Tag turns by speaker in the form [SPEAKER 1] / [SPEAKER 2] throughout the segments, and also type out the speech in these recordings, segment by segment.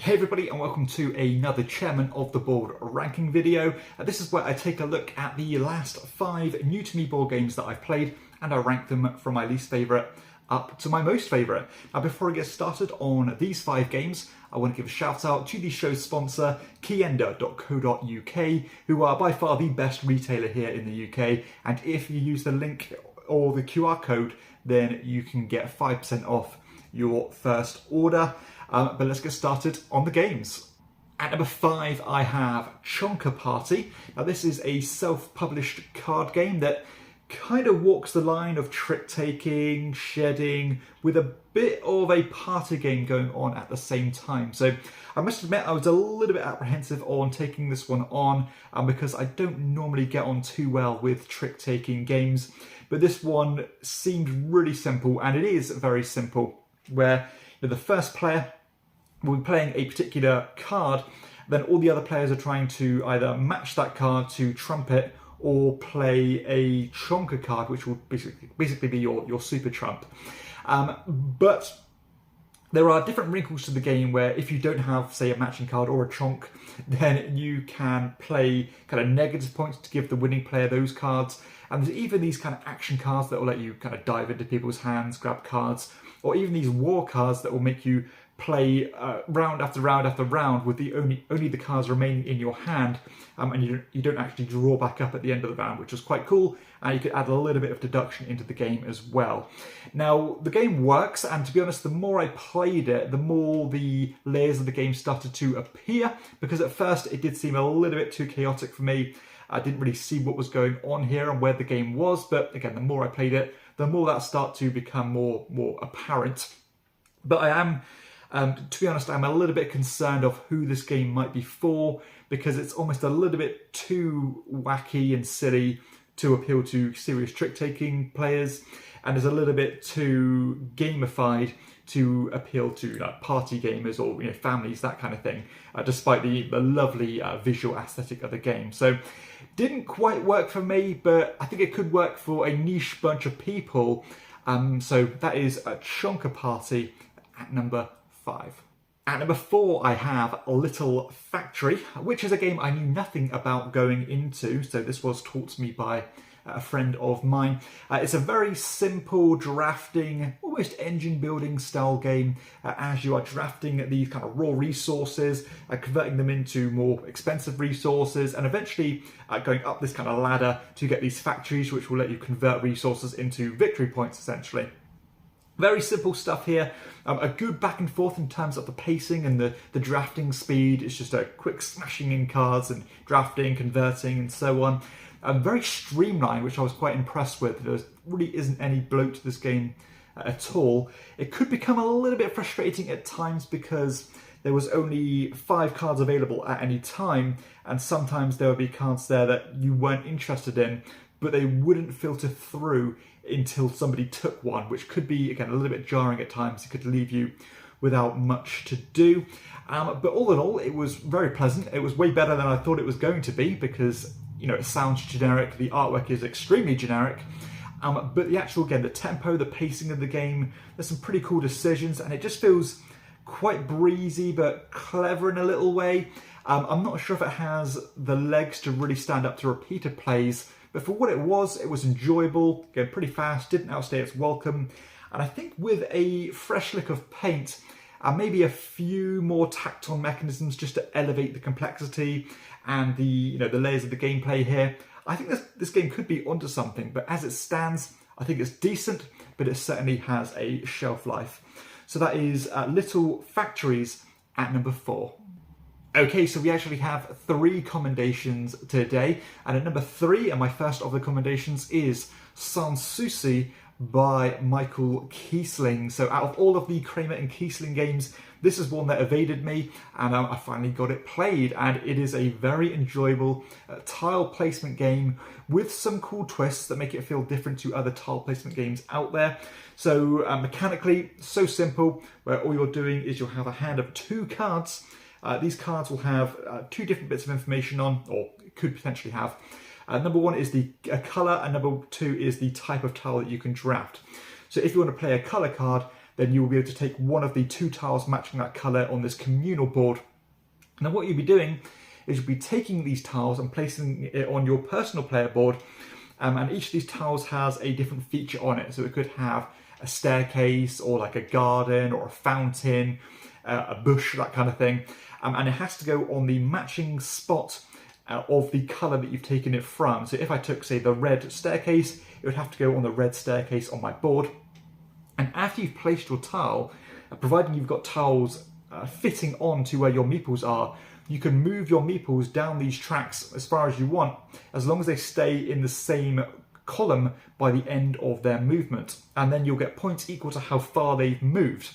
[SPEAKER 1] Hey everybody, and welcome to another Chairman of the Board ranking video. This is where I take a look at the last 5 new to me board games that I've played and I rank them from my least favourite up to my most favourite. Now before I get started on these 5 games, I want to give a shout out to the show's sponsor, KIENDA.co.uk, who are by far the best retailer here in the UK, and if you use the link or the QR code, then you can get 5% off your first order. But let's get started on the games. At number 5, I have Chonker Party. Now this is a self-published card game that kind of walks the line of trick-taking, shedding, with a bit of a party game going on at the same time. So I must admit I was a little bit apprehensive on taking this one on because I don't normally get on too well with trick-taking games. But this one seemed really simple, and it is very simple, where the first player will be playing a particular card, then all the other players are trying to either match that card to trump it or play a chonker card, which will basically be your super trump. But there are different wrinkles to the game where if you don't have, say, a matching card or a chonk, then you can play kind of negative points to give the winning player those cards. And there's even these kind of action cards that will let you kind of dive into people's hands, grab cards, or even these war cards that will make you play round after round after round with the only the cards remaining in your hand, and you don't actually draw back up at the end of the round, which is quite cool. And you could add a little bit of deduction into the game as well. Now the game works, and to be honest, the more I played it, the more the layers of the game started to appear, because at first it did seem a little bit too chaotic for me. I didn't really see what was going on here and where the game was, but again, the more I played it, the more that started to become more apparent. But I am, to be honest, I'm a little bit concerned of who this game might be for, because it's almost a little bit too wacky and silly to appeal to serious trick-taking players, and is a little bit too gamified to appeal to party gamers or families, that kind of thing, despite the lovely visual aesthetic of the game. So didn't quite work for me, but I think it could work for a niche bunch of people. So that is a Chonker Party at number 5. At number 4, I have Little Factory, which is a game I knew nothing about going into. So this was taught to me by a friend of mine. It's a very simple drafting, almost engine building style game, as you are drafting these kind of raw resources, converting them into more expensive resources, and eventually going up this kind of ladder to get these factories, which will let you convert resources into victory points, essentially. Very simple stuff here, a good back and forth in terms of the pacing and the drafting speed. It's just a quick smashing in cards and drafting, converting, and so on. Very streamlined, which I was quite impressed with. There really isn't any bloat to this game at all. It could become a little bit frustrating at times because there was only 5 cards available at any time, and sometimes there would be cards there that you weren't interested in, but they wouldn't filter through until somebody took one, which could be, again, a little bit jarring at times. It could leave you without much to do. But all in all, it was very pleasant. It was way better than I thought it was going to be because, it sounds generic, the artwork is extremely generic, but the actual, again, the tempo, the pacing of the game, there's some pretty cool decisions, and it just feels quite breezy but clever in a little way. I'm not sure if it has the legs to really stand up to repeated plays, but for what it was enjoyable, again, pretty fast, didn't outstay its welcome, and I think with a fresh lick of paint, and maybe a few more tacked-on mechanisms just to elevate the complexity and the layers of the gameplay here, I think this game could be onto something. But as it stands, I think it's decent, but it certainly has a shelf life. So that is Little Factories at number 4. Okay, so we actually have 3 commendations today, and at number 3, and my first of the commendations, is Sanssouci by Michael Kiesling. So out of all of the Kramer and Kiesling games, this is one that evaded me, and I finally got it played, and it is a very enjoyable tile placement game with some cool twists that make it feel different to other tile placement games out there. So mechanically, so simple, where all you're doing is you'll have a hand of 2 cards. These cards will have 2 different bits of information on, or could potentially have. Number 1 is the colour, and number 2 is the type of tile that you can draft. So if you want to play a colour card, then you will be able to take one of the 2 tiles matching that colour on this communal board. And then what you'll be doing is you'll be taking these tiles and placing it on your personal player board, and each of these tiles has a different feature on it. So it could have a staircase, or like a garden, or a fountain, a bush, that kind of thing. And it has to go on the matching spot of the colour that you've taken it from. So if I took, say, the red staircase, it would have to go on the red staircase on my board. And after you've placed your tile, providing you've got tiles fitting on to where your meeples are, you can move your meeples down these tracks as far as you want, as long as they stay in the same column by the end of their movement. And then you'll get points equal to how far they've moved.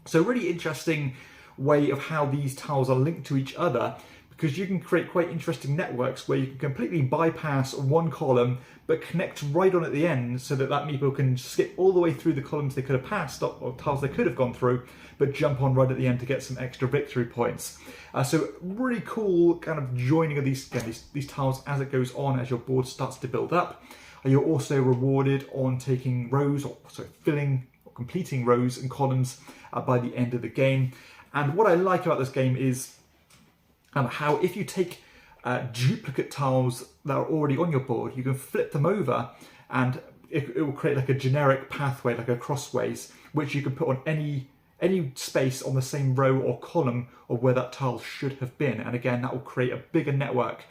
[SPEAKER 1] So a really interesting way of how these tiles are linked to each other, because you can create quite interesting networks where you can completely bypass one column but connect right on at the end, so that meeple can skip all the way through the columns they could have passed, or tiles they could have gone through, but jump on right at the end to get some extra victory points. So really cool kind of joining of these tiles as it goes on, as your board starts to build up. You're also rewarded on taking rows, or sorry, filling or completing rows and columns by the end of the game. And what I like about this game is how if you take duplicate tiles that are already on your board, you can flip them over, and it will create like a generic pathway, like a crossways, which you can put on any space on the same row or column of where that tile should have been. And again, that will create a bigger network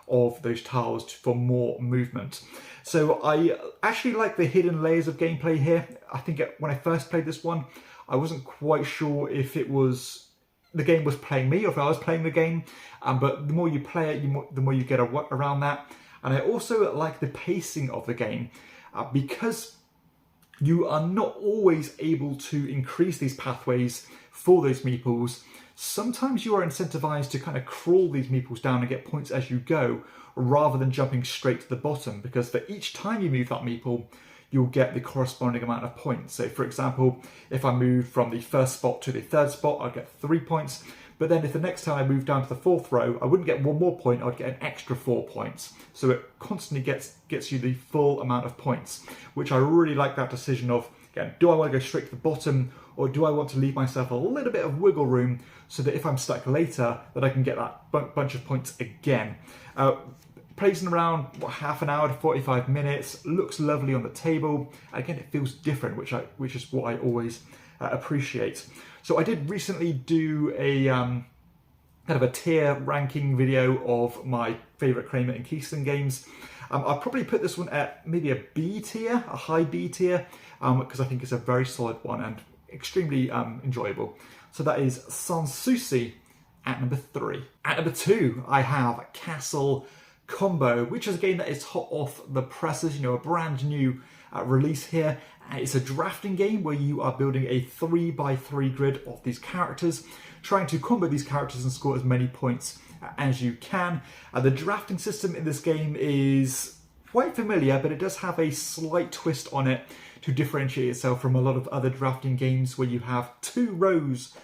[SPEAKER 1] of those tiles for more movement. So I actually like the hidden layers of gameplay here. I think when I first played this one, I wasn't quite sure if it was the game was playing me or if I was playing the game, but the more you play it, the more you get around that. And I also like the pacing of the game, because you are not always able to increase these pathways for those meeples. Sometimes you are incentivized to kind of crawl these meeples down and get points as you go, rather than jumping straight to the bottom, because for each time you move that meeple, you'll get the corresponding amount of points. So for example, if I move from the first spot to the third spot, I'd get 3 points. But then if the next time I move down to the 4th row, I wouldn't get 1 more point, I'd get an extra 4 points. So it constantly gets you the full amount of points, which I really like that decision of, again, do I want to go straight to the bottom, or do I want to leave myself a little bit of wiggle room so that if I'm stuck later, that I can get that bunch of points again. Plays in around half an hour to 45 minutes, looks lovely on the table. Again, it feels different, which is what I always appreciate. So I did recently do a kind of a tier ranking video of my favourite Kramer and Keystone games. I'll probably put this one at maybe a B tier, a high B tier, because I think it's a very solid one and extremely enjoyable. So that is Sanssouci at number 3. At number 2, I have Castle Combo, which is a game that is hot off the presses, a brand new release here. It's a drafting game where you are building a 3x3 grid of these characters, trying to combo these characters and score as many points as you can. The drafting system in this game is quite familiar, but it does have a slight twist on it to differentiate itself from a lot of other drafting games where you have 2 rows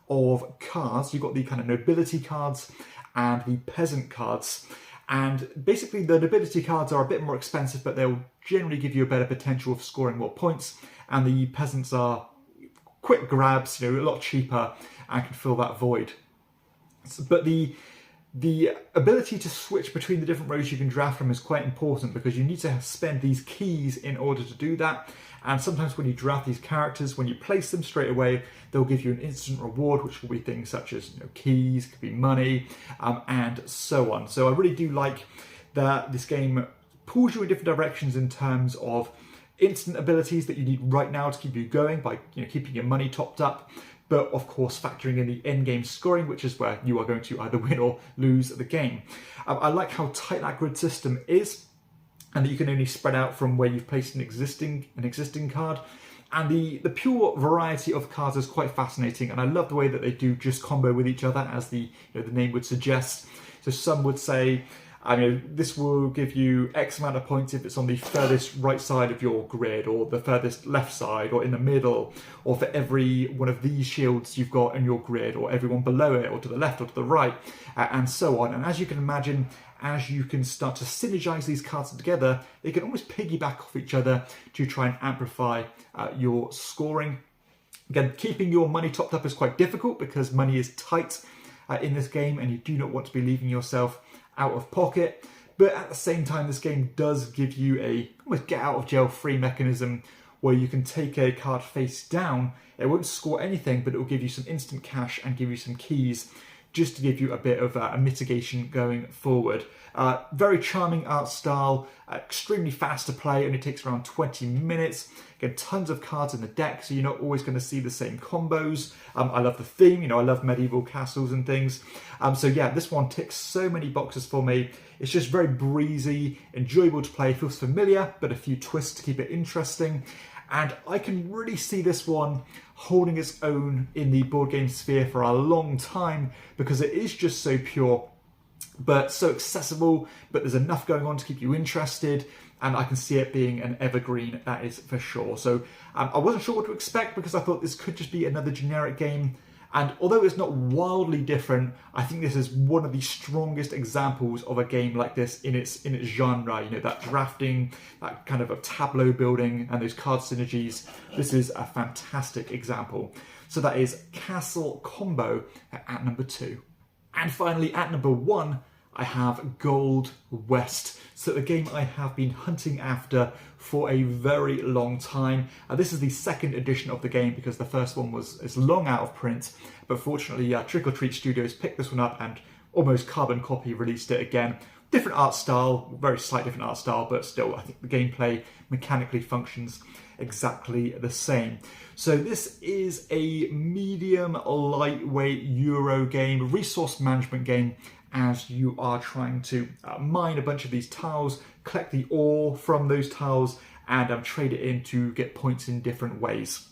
[SPEAKER 1] of cards. You've got the kind of nobility cards and the peasant cards. And basically the nobility cards are a bit more expensive, but they'll generally give you a better potential of scoring more points. And the peasants are quick grabs, a lot cheaper and can fill that void. But the ability to switch between the different rows you can draft from is quite important, because you need to spend these keys in order to do that. And sometimes when you draft these characters, when you place them straight away, they'll give you an instant reward, which will be things such as keys, could be money, and so on. So I really do like that this game pulls you in different directions in terms of instant abilities that you need right now to keep you going by keeping your money topped up. But of course factoring in the end game scoring, which is where you are going to either win or lose the game. I like how tight that grid system is, and that you can only spread out from where you've placed an existing card. And the pure variety of cards is quite fascinating, and I love the way that they do just combo with each other, as the name would suggest. So some would say, this will give you X amount of points if it's on the furthest right side of your grid, or the furthest left side, or in the middle, or for every one of these shields you've got in your grid, or everyone below it, or to the left or to the right, and so on. And as you can imagine, as you can start to synergize these cards together, they can almost piggyback off each other to try and amplify your scoring. Again, keeping your money topped up is quite difficult because money is tight in this game and you do not want to be leaving yourself out of pocket. But at the same time, this game does give you a almost get out of jail free mechanism where you can take a card face down. It won't score anything, but it will give you some instant cash and give you some keys just to give you a bit of a mitigation going forward. Very charming art style, extremely fast to play, only takes around 20 minutes. Again, tons of cards in the deck, so you're not always going to see the same combos. I love the theme, I love medieval castles and things. So yeah, this one ticks so many boxes for me. It's just very breezy, enjoyable to play, feels familiar, but a few twists to keep it interesting. And I can really see this one holding its own in the board game sphere for a long time because it is just so pure, but so accessible, but there's enough going on to keep you interested. And I can see it being an evergreen, that is for sure. So I wasn't sure what to expect because I thought this could just be another generic game. And although it's not wildly different, I think this is one of the strongest examples of a game like this in its genre. That drafting, that kind of a tableau building, and those card synergies. This is a fantastic example. So that is Castle Combo at number 2. And finally, at number 1, I have Gold West. So a game I have been hunting after for a very long time. This is the second edition of the game because the first one is long out of print. But fortunately, Trick or Treat Studios picked this one up and almost carbon copy released it again. Different art style, very slight different art style, but still I think the gameplay mechanically functions exactly the same. So this is a medium lightweight Euro game, resource management game, as you are trying to mine a bunch of these tiles, collect the ore from those tiles, and trade it in to get points in different ways.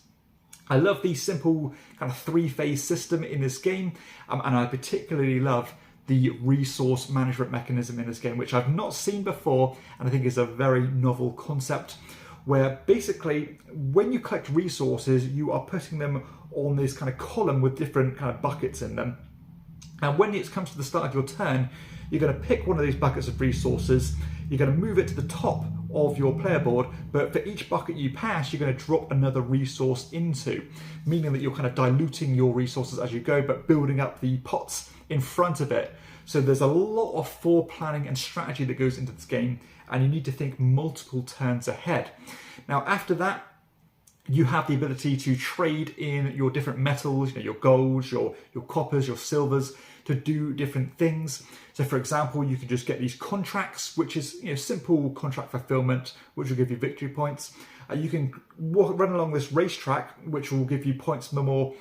[SPEAKER 1] I love the simple kind of 3-phase system in this game, and I particularly love the resource management mechanism in this game, which I've not seen before, and I think is a very novel concept, where basically when you collect resources, you are putting them on this kind of column with different kind of buckets in them. And when it comes to the start of your turn, you're going to pick one of these buckets of resources, you're going to move it to the top of your player board, but for each bucket you pass, you're going to drop another resource into, meaning that you're kind of diluting your resources as you go, but building up the pots in front of it. So there's a lot of foreplanning and strategy that goes into this game, and you need to think multiple turns ahead. Now, after that, you have the ability to trade in your different metals, your golds, your coppers, your silvers, to do different things. So for example, you can just get these contracts, which is simple contract fulfillment, which will give you victory points. You can run along this racetrack, which will give you points. The more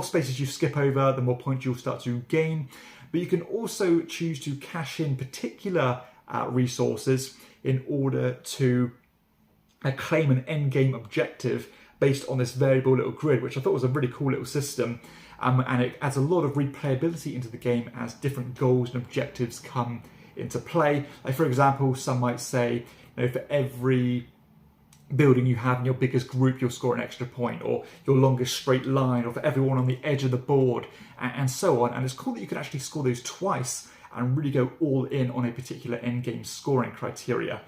[SPEAKER 1] spaces you skip over, the more points you'll start to gain. But you can also choose to cash in particular resources in order to claim an end game objective based on this variable little grid, which I thought was a really cool little system. And it adds a lot of replayability into the game as different goals and objectives come into play. Like for example, some might say, for every building you have in your biggest group, you'll score an extra point, or your longest straight line, or for everyone on the edge of the board, and so on. And it's cool that you can actually score those twice and really go all in on a particular endgame scoring criteria.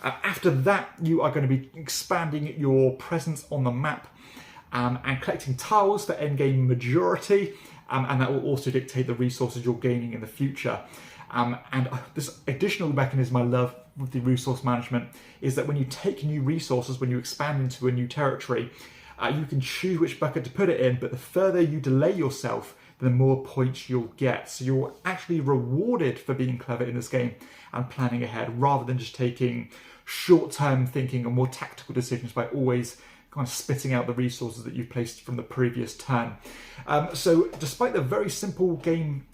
[SPEAKER 1] After that, you are going to be expanding your presence on the map and collecting tiles for endgame majority, and that will also dictate the resources you're gaining in the future. And this additional mechanism I love with the resource management is that when you take new resources, when you expand into a new territory, you can choose which bucket to put it in, but the further you delay yourself, the more points you'll get. So you're actually rewarded for being clever in this game and planning ahead, rather than just taking short-term thinking and more tactical decisions by always kind of spitting out the resources that you've placed from the previous turn. So despite the very simple game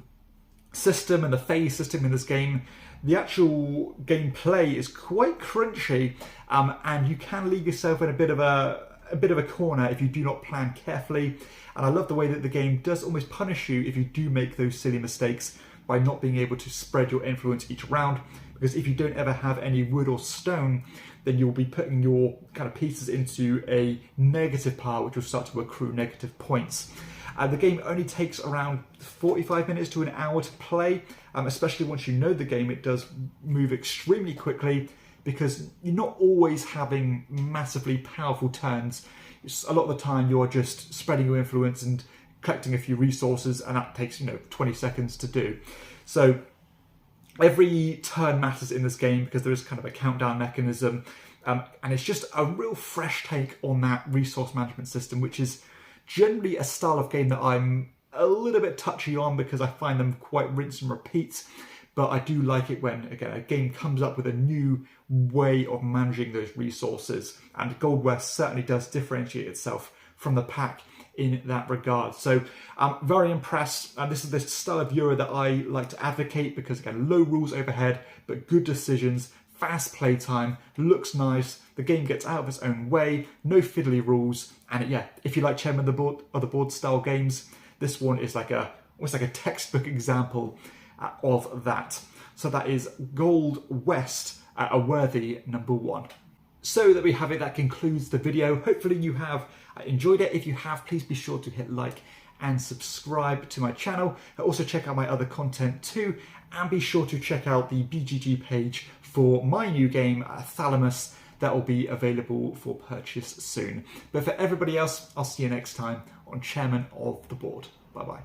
[SPEAKER 1] system and the phase system in this game, the actual gameplay is quite crunchy, and you can leave yourself in a bit of a corner if you do not plan carefully. And I love the way that the game does almost punish you if you do make those silly mistakes by not being able to spread your influence each round, because if you don't ever have any wood or stone, then you'll be putting your kind of pieces into a negative pile, which will start to accrue negative points. The game only takes around 45 minutes to an hour to play, especially once you know the game. It does move extremely quickly because you're not always having massively powerful turns. a lot of the time you're just spreading your influence and collecting a few resources, and that takes 20 seconds to do. So every turn matters in this game because there is kind of a countdown mechanism, and it's just a real fresh take on that resource management system, which is generally a style of game that I'm a little bit touchy on because I find them quite rinse and repeat. But I do like it when, again, a game comes up with a new way of managing those resources. And Gold West certainly does differentiate itself from the pack in that regard. So I'm very impressed. And this is the style of Euro that I like to advocate because, again, low rules overhead, but good decisions, fast play time, looks nice, the game gets out of its own way, no fiddly rules. And yeah, if you like Chairman of the Board style games, this one is almost like a textbook example of that. So that is Gold West, a worthy number 1. So there we have it, that concludes the video. Hopefully you have enjoyed it. If you have, please be sure to hit like and subscribe to my channel. Also check out my other content too, and be sure to check out the BGG page for my new game, Thalamus, that will be available for purchase soon. But for everybody else, I'll see you next time on Chairman of the Board. Bye bye.